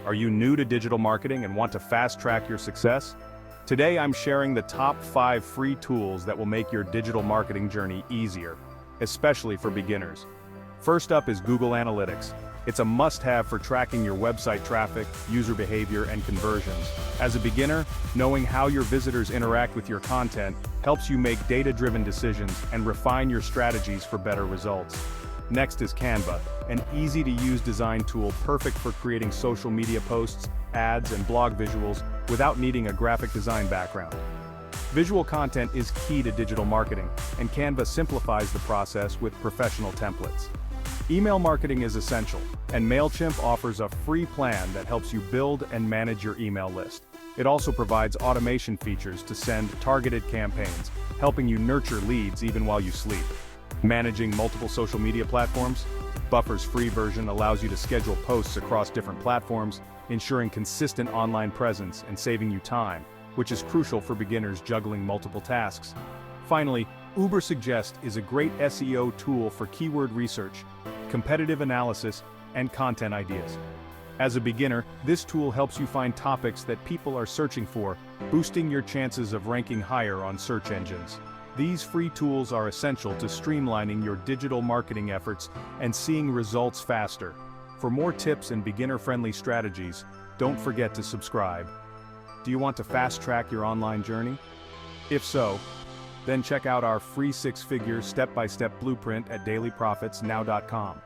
Are you new to digital marketing and want to fast-track your success? Today I'm sharing the top 5 free tools that will make your digital marketing journey easier, especially for beginners. First up is Google Analytics. It's a must-have for tracking your website traffic, user behavior, and conversions. As a beginner, knowing how your visitors interact with your content helps you make data-driven decisions and refine your strategies for better results. Next is Canva, an easy-to-use design tool perfect for creating social media posts, ads, and blog visuals without needing a graphic design background. Visual content is key to digital marketing, and Canva simplifies the process with professional templates. Email marketing is essential, and MailChimp offers a free plan that helps you build and manage your email list. It also provides automation features to send targeted campaigns, helping you nurture leads even while you sleep. Managing multiple social media platforms? Buffer's free version allows you to schedule posts across different platforms, ensuring consistent online presence and saving you time, which is crucial for beginners juggling multiple tasks. Finally, Ubersuggest is a great SEO tool for keyword research, competitive analysis, and content ideas. As a beginner, this tool helps you find topics that people are searching for, boosting your chances of ranking higher on search engines. These free tools are essential to streamlining your digital marketing efforts and seeing results faster. For more tips and beginner-friendly strategies, don't forget to subscribe. Do you want to fast-track your online journey? If so, then check out our free 6-figure step-by-step blueprint at DailyProfitsNow.com.